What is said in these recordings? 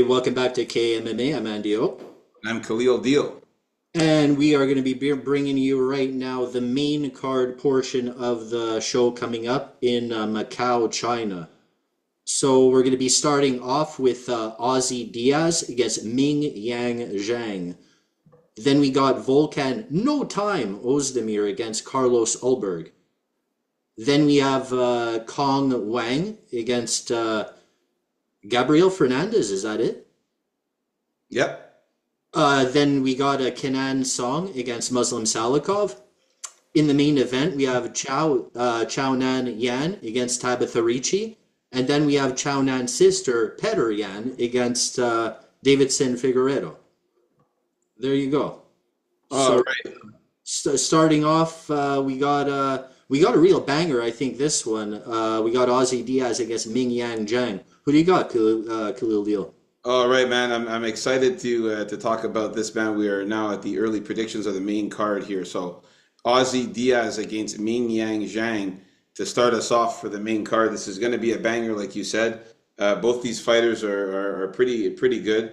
Welcome back to KMMA. I'm Andy O. I'm Khalil Deal. And we are going to be bringing you right now the main card portion of the show coming up in Macau, China. So we're going to be starting off with Ozzy Diaz against Ming Yang Zhang. Then we got Volkan No Time Ozdemir against Carlos Ulberg. Then we have Kong Wang against Gabriel Fernandez. Is that it? Yep. Then we got a Kenan Song against Muslim Salikov. In the main event, we have Chao Nan Yan against Tabitha Ricci. And then we have Chao Nan's sister, Petter Yan, against Davidson Figueredo. There you go. All So right. starting off, we got a real banger. I think this one. We got Ozzy Diaz against Ming Yang Zhang. Who do you got, Khalil Deal? All right, man. I'm excited to talk about this, man. We are now at the early predictions of the main card here. So, Ozzy Diaz against Ming Yang Zhang to start us off for the main card. This is going to be a banger, like you said. Both these fighters are pretty good.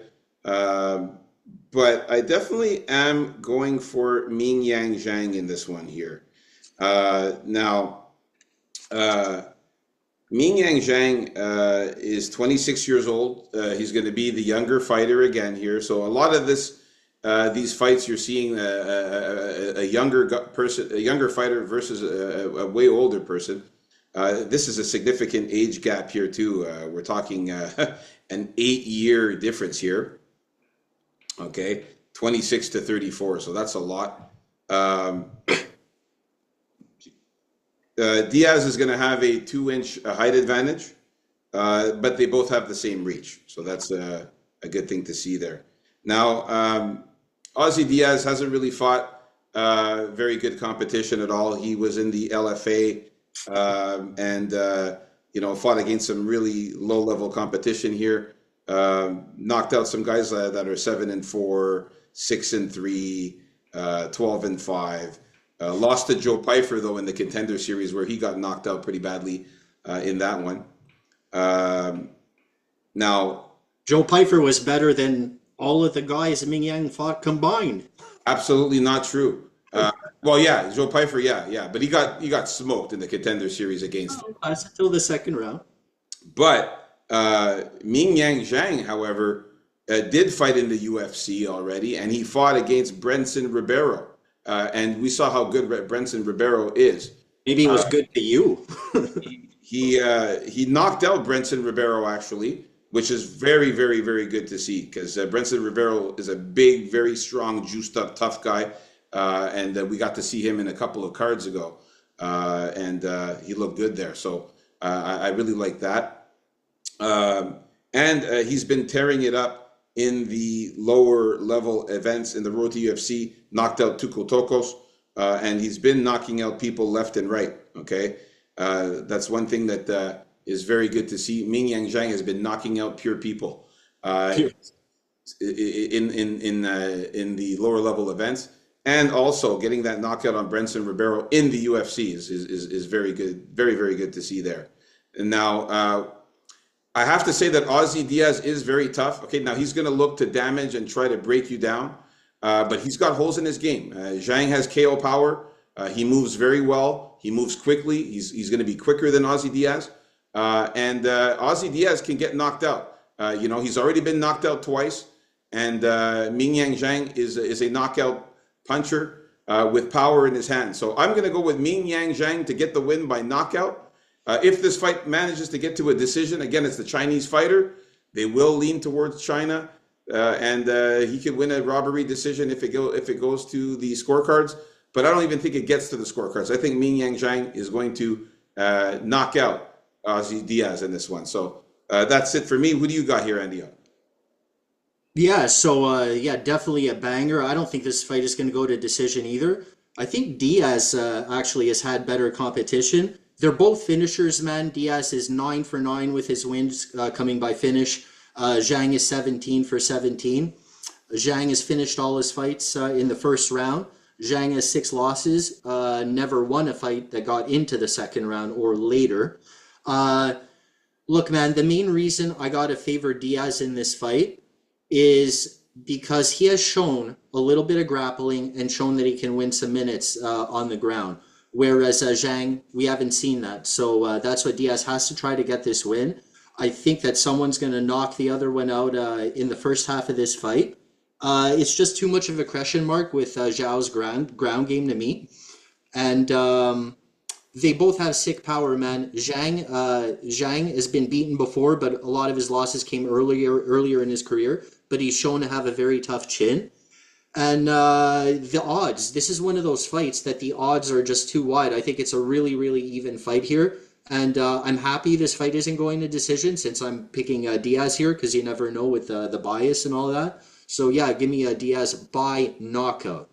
But I definitely am going for Ming Yang Zhang in this one here. Now, Ming Yang Zhang is 26 years old. He's going to be the younger fighter again here. So a lot of these fights, you're seeing a a younger fighter versus a way older person. This is a significant age gap here too. We're talking an 8-year difference here. Okay, 26 to 34. So that's a lot. Diaz is going to have a 2-inch height advantage, but they both have the same reach. So that's a good thing to see there. Now, Ozzy Diaz hasn't really fought very good competition at all. He was in the LFA and fought against some really low-level competition here. Knocked out some guys that are 7-4, 6-3, 12-5. Lost to Joe Pyfer, though, in the Contender Series, where he got knocked out pretty badly in that one. Now, Joe Pyfer was better than all of the guys Ming Yang fought combined. absolutely not true. Well, yeah, Joe Pyfer, yeah, but he got smoked in the Contender Series against him. That's until the second round. But Ming Yang Zhang, however, did fight in the UFC already, and he fought against Brenson Ribeiro. And we saw how good Brenson Ribeiro is. Maybe it was good to you. He knocked out Brenson Ribeiro actually, which is very, very, very good to see because Brenson Ribeiro is a big, very strong, juiced up, tough guy, and we got to see him in a couple of cards ago, and he looked good there. So I really like that, and he's been tearing it up in the lower level events in the road to UFC. Knocked out Tuko Tokos, and he's been knocking out people left and right. Okay, that's one thing that is very good to see. Ming Yang Zhang has been knocking out pure people Here. in the lower level events, and also getting that knockout on Brenson Ribeiro in the UFC is very good, very very good to see there. And now I have to say that Ozzy Diaz is very tough. Okay, now he's going to look to damage and try to break you down. But he's got holes in his game. Zhang has KO power. He moves very well. He moves quickly. He's going to be quicker than Ozzy Diaz. And Ozzy Diaz can get knocked out. He's already been knocked out twice. And Ming Yang Zhang is a knockout puncher with power in his hand. So I'm going to go with Ming Yang Zhang to get the win by knockout. If this fight manages to get to a decision, again, it's the Chinese fighter. They will lean towards China. And he could win a robbery decision if it goes to the scorecards. But I don't even think it gets to the scorecards. I think Ming Yang Zhang is going to knock out Ozzy Diaz in this one. So that's it for me. Who do you got here, Andy? Yeah, so definitely a banger. I don't think this fight is going to go to decision either. I think Diaz actually has had better competition. They're both finishers, man. Diaz is 9 for 9 with his wins coming by finish. Zhang is 17 for 17. Zhang has finished all his fights in the first round. Zhang has 6 losses, never won a fight that got into the second round or later. Look, man, the main reason I got to favor Diaz in this fight is because he has shown a little bit of grappling and shown that he can win some minutes on the ground. Whereas Zhang, we haven't seen that. So that's what Diaz has to try to get this win. I think that someone's going to knock the other one out in the first half of this fight. It's just too much of a question mark with Zhao's ground game to me. And they both have sick power, man. Zhang has been beaten before, but a lot of his losses came earlier in his career. But he's shown to have a very tough chin. And the odds, this is one of those fights that the odds are just too wide. I think it's a really, really even fight here. And I'm happy this fight isn't going to decision since I'm picking Diaz here because you never know with the bias and all that. So yeah, give me a Diaz by knockout.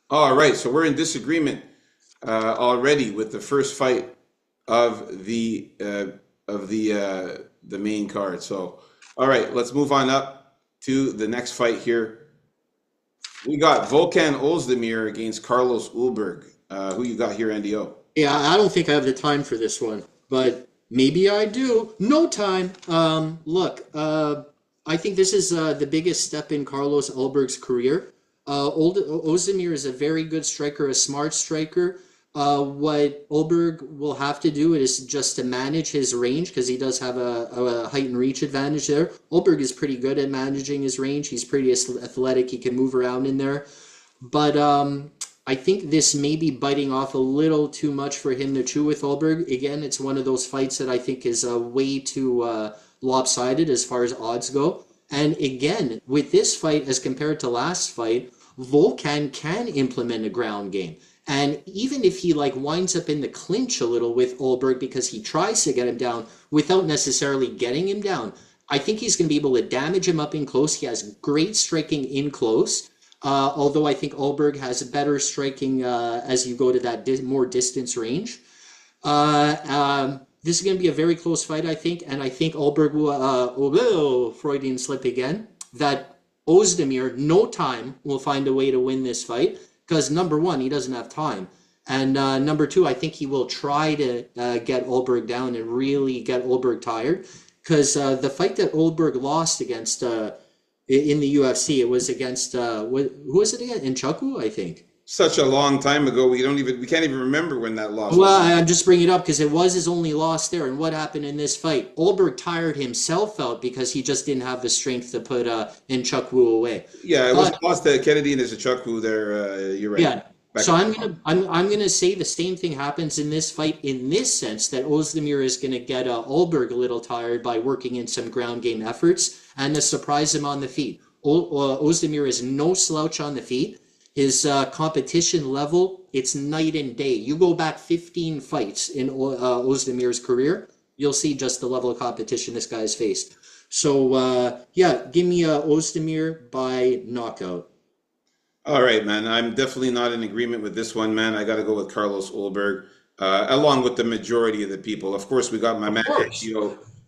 All right, so we're in disagreement already with the first fight of the main card. So, all right, let's move on up to the next fight here. We got Volkan Ozdemir against Carlos Ulberg. Who you got here, NDO? Yeah, I don't think I have the time for this one, but maybe I do. No time. Look, I think this is the biggest step in Carlos Ulberg's career. Ozdemir is a very good striker, a smart striker. What Ulberg will have to do is just to manage his range because he does have a height and reach advantage there. Ulberg is pretty good at managing his range. He's pretty athletic. He can move around in there. But I think this may be biting off a little too much for him to chew with Ulberg. Again, it's one of those fights that I think is way too lopsided as far as odds go. And again, with this fight as compared to last fight, Volkan can implement a ground game. And even if he like winds up in the clinch a little with Ulberg because he tries to get him down without necessarily getting him down, I think he's going to be able to damage him up in close. He has great striking in close. Although I think Ulberg has better striking as you go to that more distance range. This is going to be a very close fight, I think. And I think Ulberg will, Freudian slip again, that Ozdemir, no time, will find a way to win this fight. Because number one, he doesn't have time. And number two, I think he will try to get Ulberg down and really get Ulberg tired. Because the fight that Ulberg lost against in the UFC, it was against, who was it again? Nchukwu, I think. Such a long time ago, we can't even remember when that loss Well, was. I'm just bringing it up because it was his only loss there. And what happened in this fight? Ulberg tired himself out because he just didn't have the strength to put Nchukwu away. Yeah, it was lost to Kennedy and Nchukwu there. You're right. Yeah. So I'm gonna say the same thing happens in this fight in this sense that Ozdemir is gonna get Ulberg a little tired by working in some ground game efforts and to surprise him on the feet. Ozdemir is no slouch on the feet. His competition level, it's night and day. You go back 15 fights in Ozdemir's career, you'll see just the level of competition this guy's faced. So, yeah, give me Ozdemir by knockout. All right, man. I'm definitely not in agreement with this one, man. I got to go with Carlos Ulberg, along with the majority of the people. Of course, we got my man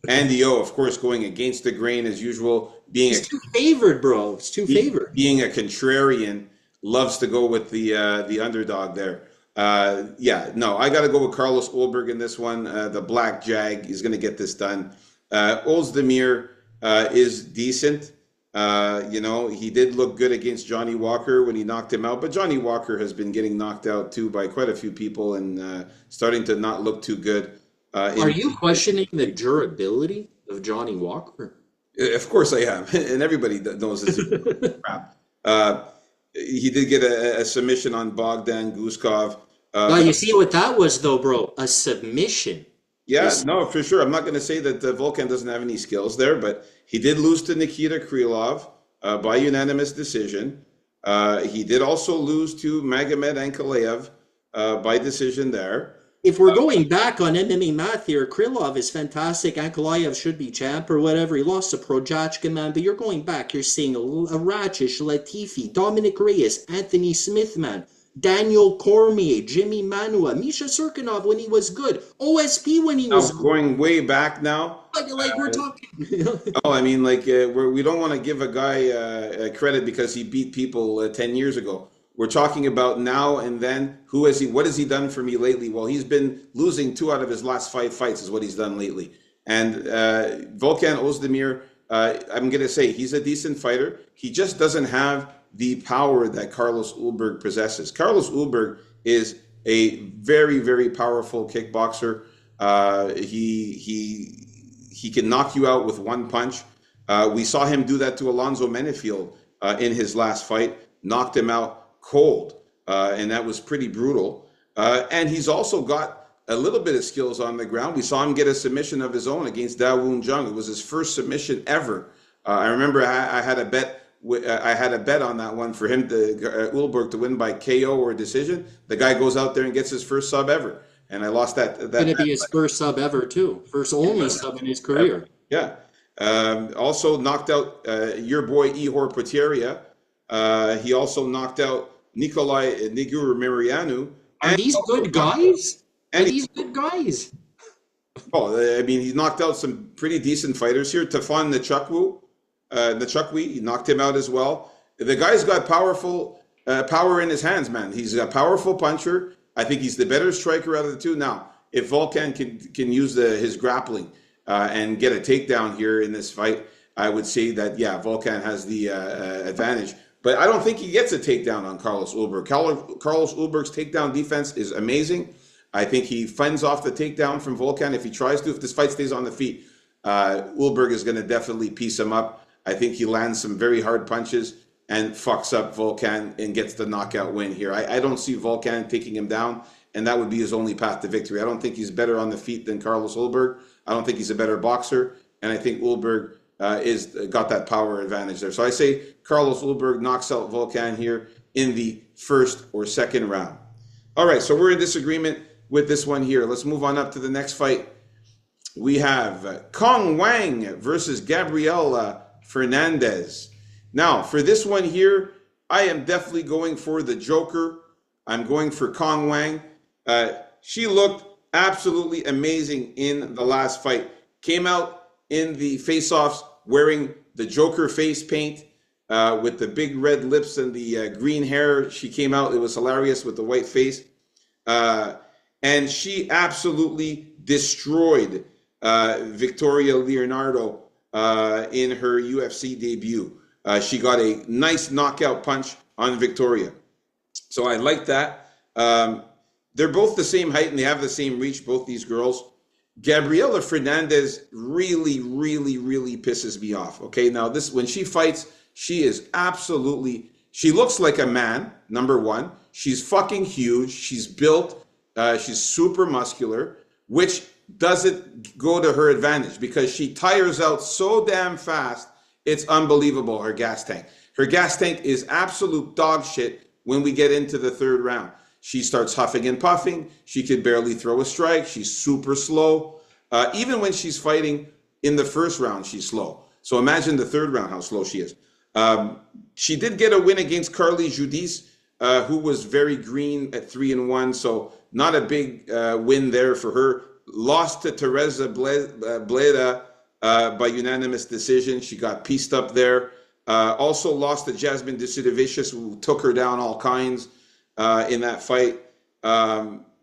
Andy O, of course, going against the grain as usual. He's too favored, bro. It's too favored. Being a contrarian, loves to go with the underdog there. Yeah, no, I got to go with Carlos Ulberg in this one. The Black Jag is going to get this done. Ozdemir is decent. He did look good against Johnny Walker when he knocked him out, but Johnny Walker has been getting knocked out too by quite a few people and starting to not look too good. Are you questioning the durability of Johnny Walker? Of course I am, and everybody knows this is crap. He did get a submission on Bogdan Guskov. You see what that was, though, bro? A submission. Yeah, no, for sure. I'm not going to say that Volkan doesn't have any skills there, but he did lose to Nikita Krylov by unanimous decision. He did also lose to Magomed Ankalaev by decision there. If we're going back on MMA math here, Krylov is fantastic. Ankalaev should be champ or whatever. He lost to Projachka, man. But you're going back. You're seeing a Rachish, Latifi, Dominic Reyes, Anthony Smith, man. Daniel Cormier, Jimmy Manua, Misha Serkinov when he was good. OSP when he was good. Going way back now. Like we're talking. Oh, I mean, we don't want to give a guy credit because he beat people 10 years ago. We're talking about now and then. What has he done for me lately? Well, he's been losing 2 out of his last 5 fights is what he's done lately. And Volkan Ozdemir I'm going to say he's a decent fighter. He just doesn't have the power that Carlos Ulberg possesses. Carlos Ulberg is a very, very powerful kickboxer. He can knock you out with one punch. We saw him do that to Alonzo Menefield in his last fight, knocked him out cold, and that was pretty brutal. And he's also got a little bit of skills on the ground. We saw him get a submission of his own against Da Woon Jung. It was his first submission ever. I remember I had a bet. I had a bet on that one for him to Ulberg to win by KO or decision. The guy goes out there and gets his first sub ever, and I lost that. Going to be his first sub ever too, first only sub in his career. Yeah. Also knocked out your boy Ihor Potieria. He also knocked out Nikolai Nigurumirianu. Are these good guys? Are these good guys? Oh, I mean, he knocked out some pretty decent fighters here. Tafon Nachukwi, he knocked him out as well. The guy's got power in his hands, man. He's a powerful puncher. I think he's the better striker out of the two. Now, if Volkan can use his grappling and get a takedown here in this fight, I would say that, yeah, Volkan has the advantage. But I don't think he gets a takedown on Carlos Ulberg. Carlos Ulberg's takedown defense is amazing. I think he fends off the takedown from Volkan if he tries to. If this fight stays on the feet, Ulberg is going to definitely piece him up. I think he lands some very hard punches and fucks up Volkan and gets the knockout win here. I don't see Volkan taking him down, and that would be his only path to victory. I don't think he's better on the feet than Carlos Ulberg. I don't think he's a better boxer, and I think Ulberg is got that power advantage there. So I say Carlos Ulberg knocks out Volkan here in the first or second round. All right, so we're in disagreement with this one here. Let's move on up to the next fight. We have Kong Wang versus Gabriela Fernandez. Now, for this one here, I am definitely going for the Joker. I'm going for Kong Wang. She looked absolutely amazing in the last fight. Came out in the face-offs wearing the Joker face paint with the big red lips and the green hair. She came out, it was hilarious with the white face. And she absolutely destroyed Victoria Leonardo in her UFC debut. She got a nice knockout punch on Victoria. So I like that. They're both the same height and they have the same reach, both these girls. Gabriela Fernandez really, really, really pisses me off. Okay, now this when she fights, she is absolutely, she looks like a man, number one. She's fucking huge. She's built. She's super muscular, which doesn't go to her advantage because she tires out so damn fast. It's unbelievable, her gas tank. Her gas tank is absolute dog shit when we get into the third round. She starts huffing and puffing. She could barely throw a strike. She's super slow. Even when she's fighting in the first round, she's slow. So imagine the third round, how slow she is. She did get a win against Carly Judice, who was very green at 3-1. So not a big win there for her. Lost to Teresa Bleda by unanimous decision. She got pieced up there. Also lost to Jasmine Decidivicis, who took her down all kinds in that fight.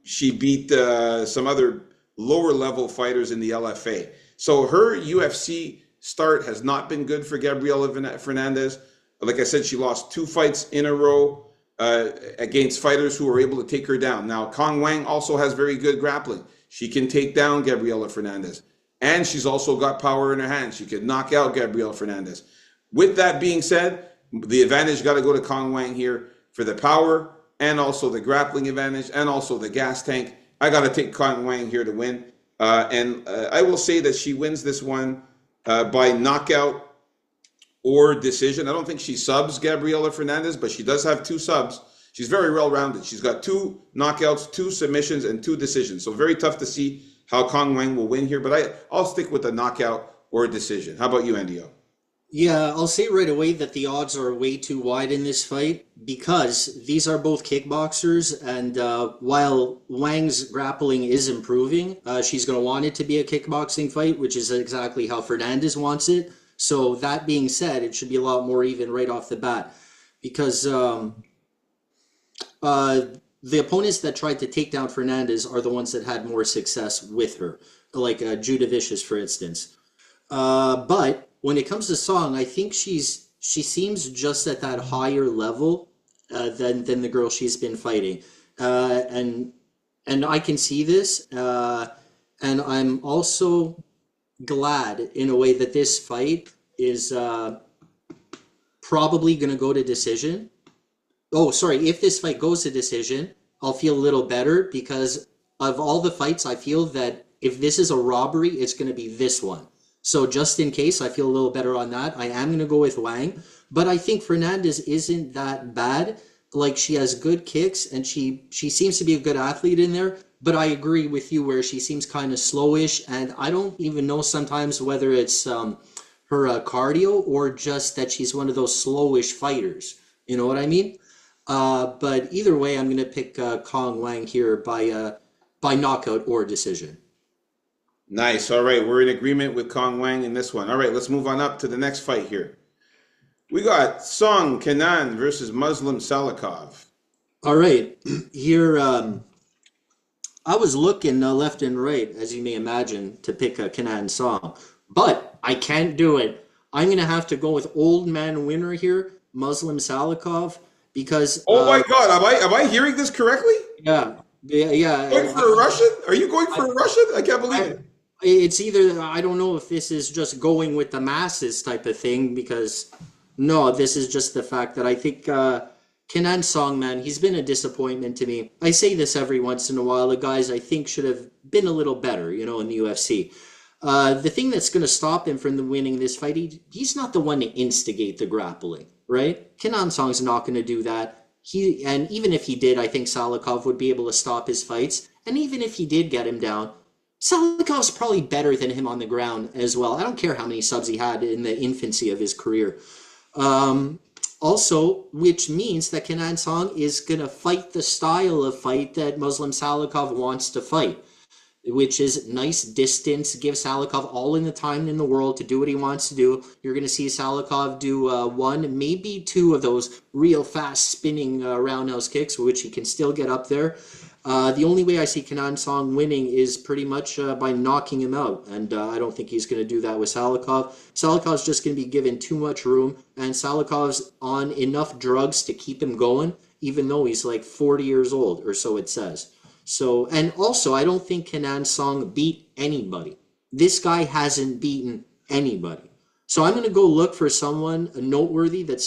She beat some other lower level fighters in the LFA. So her UFC start has not been good for Gabriela Fernandez. Like I said, she lost 2 fights in a row against fighters who were able to take her down. Now, Kong Wang also has very good grappling. She can take down Gabriela Fernandez. And she's also got power in her hands. She could knock out Gabriela Fernandez. With that being said, the advantage got to go to Kong Wang here for the power and also the grappling advantage and also the gas tank. I got to take Kong Wang here to win. And I will say that she wins this one by knockout or decision. I don't think she subs Gabriela Fernandez, but she does have 2 subs. She's very well-rounded. She's got 2 knockouts, 2 submissions, and 2 decisions. So very tough to see how Kong Wang will win here, but I'll stick with a knockout or a decision. How about you, Andio? Yeah, I'll say right away that the odds are way too wide in this fight because these are both kickboxers, and while Wang's grappling is improving, she's going to want it to be a kickboxing fight, which is exactly how Fernandez wants it. So that being said, it should be a lot more even right off the bat because the opponents that tried to take down Fernandez are the ones that had more success with her, like Judah Vicious, for instance. But when it comes to Song, I think she seems just at that higher level than the girl she's been fighting, and I can see this, and I'm also glad in a way that this fight is probably going to go to decision. Oh, sorry. If this fight goes to decision, I'll feel a little better because of all the fights, I feel that if this is a robbery, it's going to be this one. So just in case, I feel a little better on that. I am going to go with Wang, but I think Fernandez isn't that bad. Like she has good kicks and she seems to be a good athlete in there. But I agree with you where she seems kind of slowish, and I don't even know sometimes whether it's her cardio or just that she's one of those slowish fighters. You know what I mean? But either way, I'm gonna pick Kong Wang here by knockout or decision. Nice. All right, we're in agreement with Kong Wang in this one. All right, let's move on up to the next fight here. We got Song Kenan versus Muslim Salikov. All right, here I was looking left and right, as you may imagine, to pick a Kenan Song, but I can't do it. I'm gonna have to go with old man winner here, Muslim Salikov, because Oh my God, am I hearing this correctly? yeah, yeah, Going yeah. for a Russian? Are you going for a Russian? I can't believe I, it. it's either I don't know if this is just going with the masses type of thing because no, this is just the fact that I think Kenan Song, man, he's been a disappointment to me. I say this every once in a while. The guys I think should have been a little better, in the UFC. The thing that's going to stop him from winning this fight, he's not the one to instigate the grappling, right? Kenan Song's not going to do that. And even if he did, I think Salikov would be able to stop his fights. And even if he did get him down, Salikov's probably better than him on the ground as well. I don't care how many subs he had in the infancy of his career. Also, which means that Kenan Song is going to fight the style of fight that Muslim Salikov wants to fight, which is nice distance, give Salikov all in the time in the world to do what he wants to do. You're going to see Salikov do one, maybe two of those real fast spinning roundhouse kicks, which he can still get up there. The only way I see Kenan Song winning is pretty much by knocking him out, and I don't think he's going to do that with Salikov. Salikov's just going to be given too much room, and Salikov's on enough drugs to keep him going, even though he's like 40 years old, or so it says. So, and also, I don't think Kenan Song beat anybody. This guy hasn't beaten anybody. So I'm going to go look for someone noteworthy that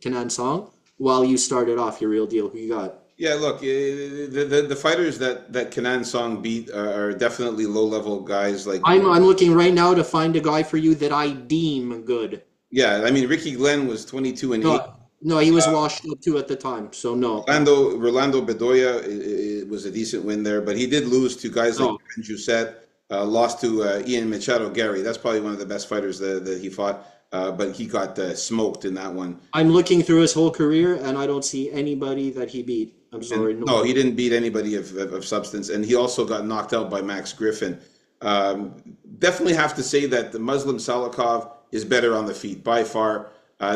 Kenan Song, while you started off your real deal. Who you got? Yeah, look, the fighters that Kenan Song beat are definitely low level guys. Like I'm looking right now to find a guy for you that I deem good. yeah, I mean Ricky Glenn was 22 and 8. No, he was washed up too at the time, so no. Rolando Bedoya it was a decent win there, but he did lose to guys like No. Ben Jusset, lost to Ian Machado Gary. That's probably one of the best fighters that he fought, but he got smoked in that one. I'm looking through his whole career, and I don't see anybody that he beat. I'm sorry. No, he didn't beat anybody of substance, and he also got knocked out by Max Griffin. Definitely have to say that the Muslim Salikov is better on the feet by far.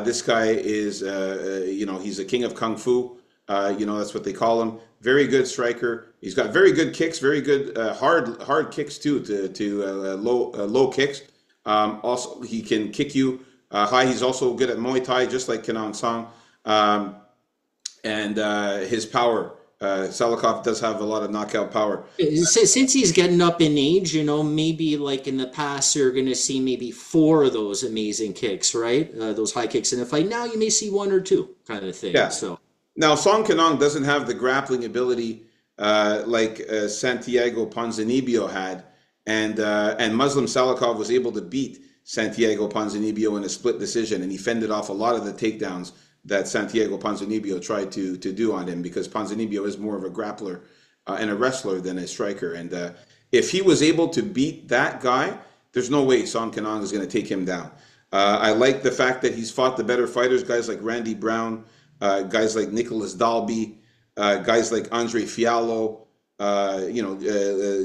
This guy is, he's a king of kung fu. That's what they call him. Very good striker. He's got very good kicks, very good hard kicks too, to low kicks. Also, he can kick you high. He's also good at Muay Thai, just like Kenan Song. And his power. Salikov does have a lot of knockout power. Since he's getting up in age, maybe like in the past, you're going to see maybe four of those amazing kicks, right? Those high kicks in a fight. Now you may see one or two kind of thing. Yeah. So Now, Song Kenan doesn't have the grappling ability like Santiago Ponzinibbio had, and Muslim Salikov was able to beat Santiago Ponzinibbio in a split decision, and he fended off a lot of the takedowns that Santiago Ponzinibbio tried to do on him, because Ponzinibbio is more of a grappler and a wrestler than a striker. And if he was able to beat that guy, there's no way Song Kenan is going to take him down. I like the fact that he's fought the better fighters, guys like Randy Brown, guys like Nicholas Dalby, guys like Andre Fiallo,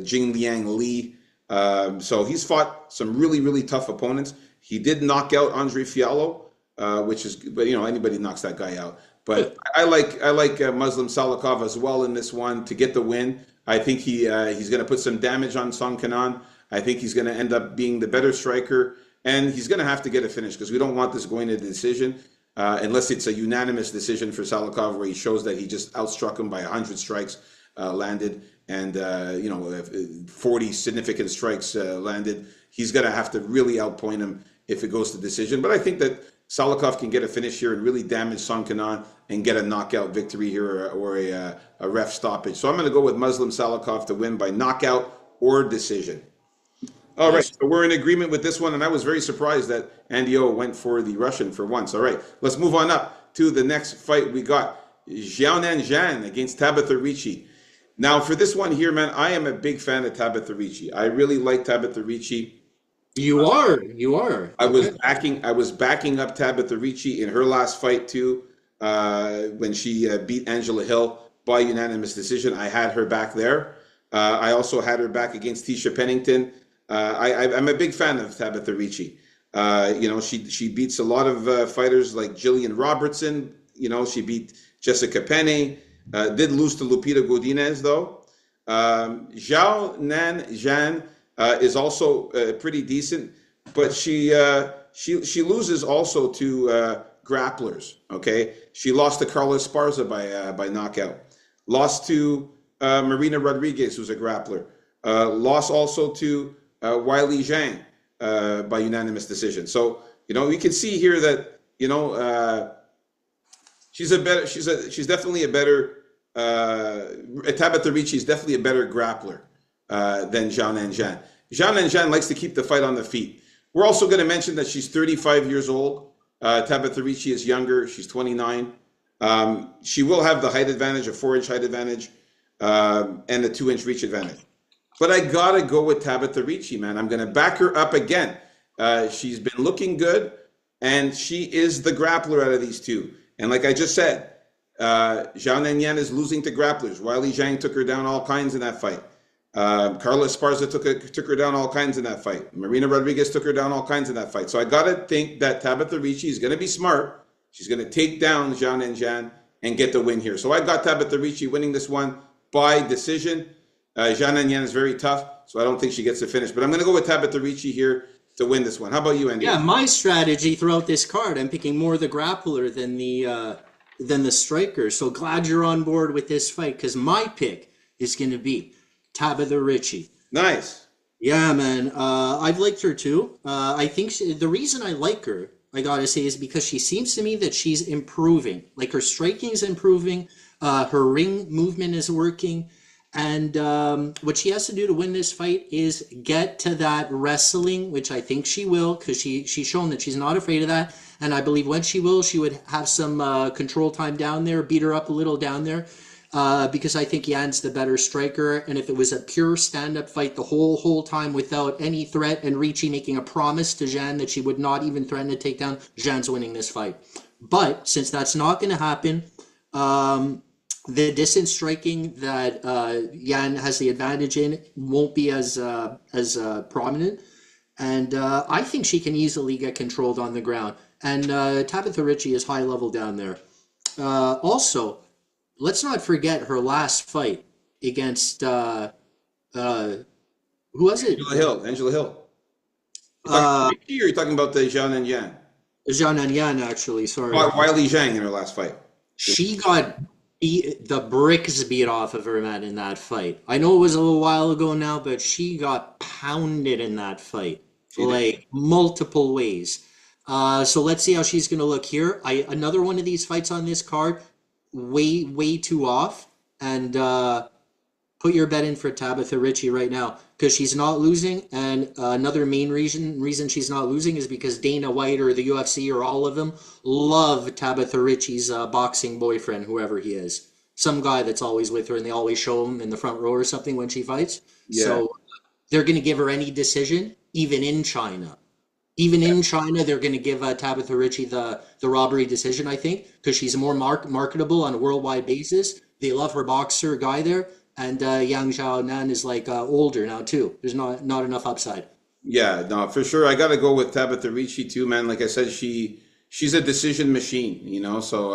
Jing Liang Lee. So he's fought some really, really tough opponents. He did knock out Andre Fiallo, but anybody knocks that guy out. But I like Muslim Salikov as well in this one to get the win. I think he's going to put some damage on Song Kenan. I think he's going to end up being the better striker, and he's going to have to get a finish because we don't want this going to decision. Unless it's a unanimous decision for Salikov, where he shows that he just outstruck him by 100 strikes landed, and 40 significant strikes landed. He's going to have to really outpoint him if it goes to decision. But I think that Salikov can get a finish here and really damage Song Kanan and get a knockout victory here, or a ref stoppage. So I'm going to go with Muslim Salikov to win by knockout or decision. All right, so we're in agreement with this one, and I was very surprised that Andy O went for the Russian for once. All right, let's move on up to the next fight. We got Xiaonan Zhan against Tabitha Ricci. Now, for this one here, man, I am a big fan of Tabitha Ricci. I really like Tabitha Ricci. You are. I was backing up Tabitha Ricci in her last fight too, when she beat Angela Hill by unanimous decision. I had her back there. I also had her back against Tisha Pennington. I'm a big fan of Tabitha Ricci. She beats a lot of fighters like Jillian Robertson. She beat Jessica Penne. Did lose to Lupita Godinez though. Zhao Nan Zhan is also pretty decent, but she loses also to grapplers. Okay, she lost to Carla Esparza by knockout. Lost to Marina Rodriguez, who's a grappler. Lost also to Weili Zhang by unanimous decision. So we can see here that she's definitely a better Tabitha Ricci is definitely a better grappler than Xiaonan Zhan. Xiaonan Zhan likes to keep the fight on the feet. We're also going to mention that she's 35 years old. Tabitha Ricci is younger. She's 29. She will have the height advantage, a 4-inch height advantage, and a 2-inch reach advantage. But I got to go with Tabitha Ricci, man. I'm going to back her up again. She's been looking good, and she is the grappler out of these two. And like I just said, Zhao Nanyan is losing to grapplers. Weili Zhang took her down all kinds in that fight. Carla Esparza took her down all kinds in that fight. Marina Rodriguez took her down all kinds in that fight. So I got to think that Tabitha Ricci is going to be smart. She's going to take down Zhao Nanyan and get the win here. So I got Tabitha Ricci winning this one by decision. Zhao Nanyan is very tough, so I don't think she gets the finish. But I'm going to go with Tabitha Ricci here to win this one. How about you, Andy? Yeah, my strategy throughout this card, I'm picking more the grappler than the striker. So glad you're on board with this fight, because my pick is going to be Tabitha Ricci. Nice. Yeah, man. I've liked her too. I think the reason I like her, I gotta say, is because she seems to me that she's improving. Like, her striking is improving, her ring movement is working, and what she has to do to win this fight is get to that wrestling, which I think she will, because she's shown that she's not afraid of that. And I believe when she will, she would have some control time down there, beat her up a little down there. Because I think Yan's the better striker, and if it was a pure stand-up fight the whole time without any threat, and Ricci making a promise to Zhan that she would not even threaten to take down, Zhan's winning this fight. But since that's not going to happen, the distance striking that Yan has the advantage in won't be as prominent, and I think she can easily get controlled on the ground. And Tabitha Ricci is high level down there. Also, let's not forget her last fight against who was it? Angela Hill. You're talking about the Zhao Nanyan. Zhao Nanyan, actually. Sorry. Weili Zhang in her last fight. She got the bricks beat off of her, man, in that fight. I know it was a little while ago now, but she got pounded in that fight, like multiple ways. So let's see how she's going to look here. Another one of these fights on this card, way too off, and put your bet in for Tabitha Ricci right now, because she's not losing. And another main reason she's not losing is because Dana White or the UFC or all of them love Tabitha Ricci's boxing boyfriend, whoever he is, some guy that's always with her, and they always show him in the front row or something when she fights. Yeah. So they're going to give her any decision, even in China. Even in China, they're going to give Tabitha Ricci the robbery decision, I think, because she's more marketable on a worldwide basis. They love her boxer guy there, and Yang Xiaonan is like older now too. There's not enough upside. Yeah, no, for sure. I got to go with Tabitha Ricci too, man. Like I said, she's a decision machine, so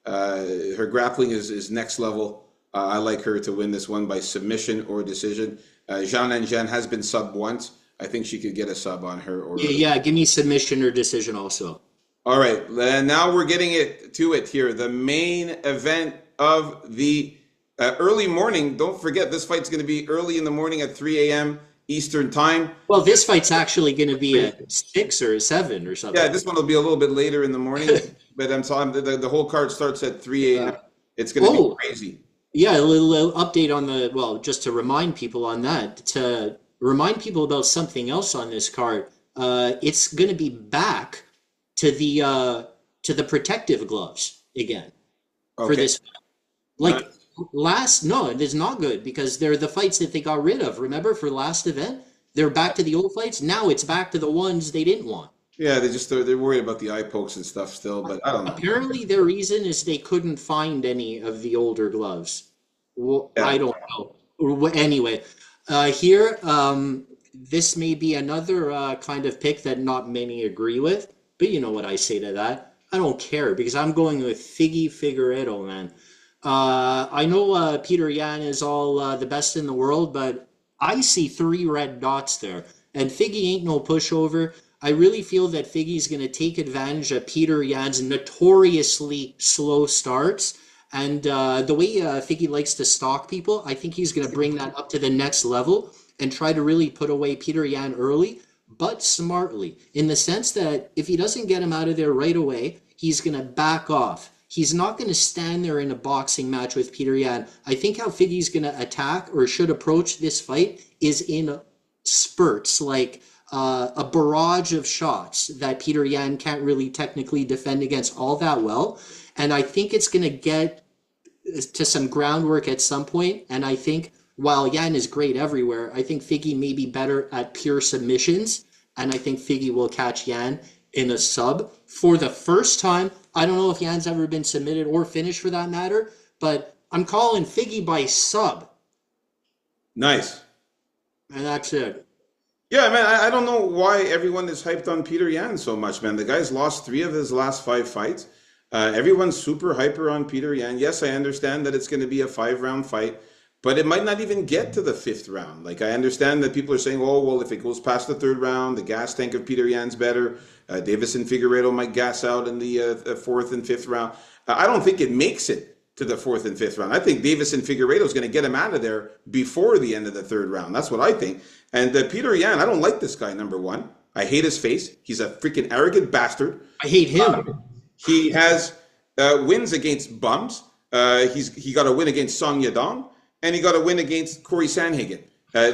her grappling is next level. I like her to win this one by submission or decision. Zhao Nanjian has been subbed once. I think she could get a sub on her. Or Yeah, give me submission or decision also. all right, and now we're getting it here. The main event of the early morning. Don't forget, this fight's going to be early in the morning at 3 a.m. Eastern time. Well, this fight's actually going to be a 6 or a 7 or Yeah, something. this one will be a little bit later in the morning, but I'm telling the whole card starts at 3 a.m. It's going to be Oh, crazy. yeah, a little update on the, well, just to remind people on that, to remind people about something else on this card. It's going to be back to the protective gloves again for Okay. this. Like last, no, it is not good because they're the fights that they got rid of. Remember for last event, they're back to the old fights. Now it's back to the ones they didn't want. Yeah, they're worried about the eye pokes and stuff still, but I don't know. Apparently, their reason is they couldn't find any of the older gloves. Well, Yeah. I don't know. Anyway, here, this may be another kind of pick that not many agree with, but you know what I say to that? I don't care because I'm going with Figgy Figueredo, man. I know Peter Yan is all the best in the world, but I see 3 red dots there. And Figgy ain't no pushover. I really feel that Figgy's going to take advantage of Peter Yan's notoriously slow starts. And the way Figgy likes to stalk people, I think he's going to bring that up to the next level and try to really put away Peter Yan early, but smartly, in the sense that if he doesn't get him out of there right away, he's going to back off. He's not going to stand there in a boxing match with Peter Yan. I think how Figgy's going to attack or should approach this fight is in spurts, like a barrage of shots that Peter Yan can't really technically defend against all that well. And I think it's going to get to some groundwork at some point. And I think while Yan is great everywhere, I think Figgy may be better at pure submissions. And I think Figgy will catch Yan in a sub for the first time. I don't know if Yan's ever been submitted or finished for that matter, but I'm calling Figgy by sub. Nice. And that's it. Yeah, man, I don't know why everyone is hyped on Peter Yan so much, man. The guy's lost 3 of his last 5 fights. Everyone's super hyper on Peter Yan. Yes, I understand that it's going to be a 5-round fight, but it might not even get to the 5th round. Like, I understand that people are saying, oh, well, if it goes past the 3rd round, the gas tank of Peter Yan's better. Davis and Figueiredo might gas out in the 4th and 5th round. I don't think it makes it to the 4th and 5th round. I think Davis and Figueiredo is going to get him out of there before the end of the 3rd round. That's what I think. And Peter Yan, I don't like this guy, number one. I hate his face. He's a freaking arrogant bastard. I hate him. He has wins against bums. He got a win against Song Yadong, and he got a win against Corey Sandhagen.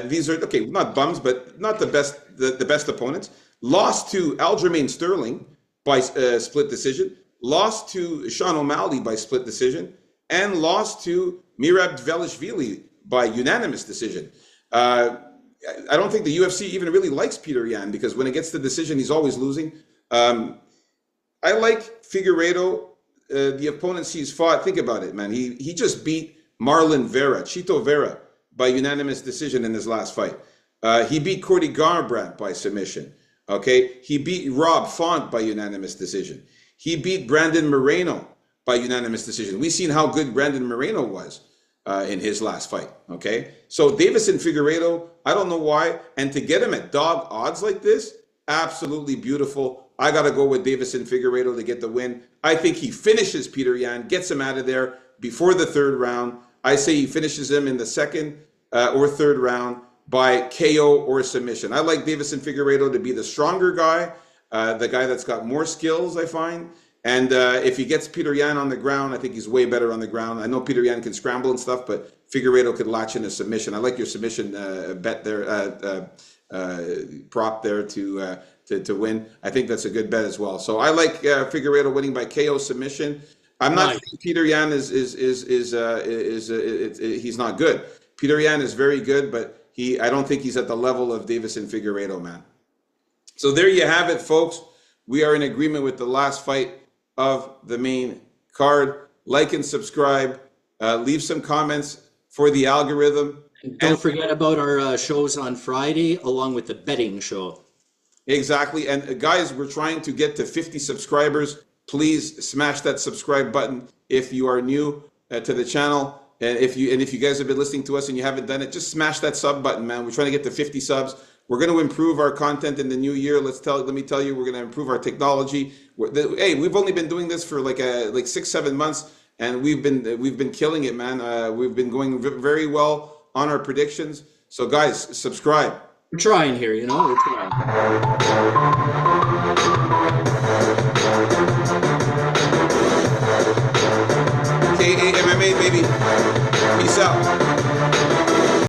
These are, okay, not bums, but not the best opponents. Lost to Aljamain Sterling by split decision. Lost to Sean O'Malley by split decision. And lost to Mirab Dvalishvili by unanimous decision. I don't think the UFC even really likes Peter Yan because when it gets to decision, he's always losing. I like Figueiredo, the opponents he's fought. Think about it, man. He just beat Marlon Vera, Chito Vera, by unanimous decision in his last fight. He beat Cody Garbrandt by submission. Okay, he beat Rob Font by unanimous decision. He beat Brandon Moreno by unanimous decision. We've seen how good Brandon Moreno was in his last fight. Okay, so Davis and Figueiredo, I don't know why, and to get him at dog odds like this, absolutely beautiful. I got to go with Davis and Figueiredo to get the win. I think he finishes Peter Yan, gets him out of there before the 3rd round. I say he finishes him in the 2nd or 3rd round by KO or submission. I like Davis and Figueiredo to be the stronger guy, the guy that's got more skills, I find. And if he gets Peter Yan on the ground, I think he's way better on the ground. I know Peter Yan can scramble and stuff, but Figueiredo could latch in a submission. I like your submission bet there, prop there to win. I think that's a good bet as well. So I like Figueiredo winning by KO submission. I'm not saying Peter Yan is he's not good. Peter Yan is very good, but I don't think he's at the level of Davis and Figueiredo, man. So there you have it, folks. We are in agreement with the last fight of the main card. Like and subscribe. Leave some comments for the algorithm. And don't forget about our shows on Friday, along with the betting show. Exactly. And guys, we're trying to get to 50 subscribers. Please smash that subscribe button if you are new to the channel. And if you guys have been listening to us and you haven't done it, just smash that sub button, man. We're trying to get to 50 subs. We're going to improve our content in the new year. Let me tell you, we're going to improve our technology. Hey, we've only been doing this for like 6, 7 months, and we've been killing it, man. We've been going very well on our predictions. So guys, subscribe. We're trying here, you know, we're trying.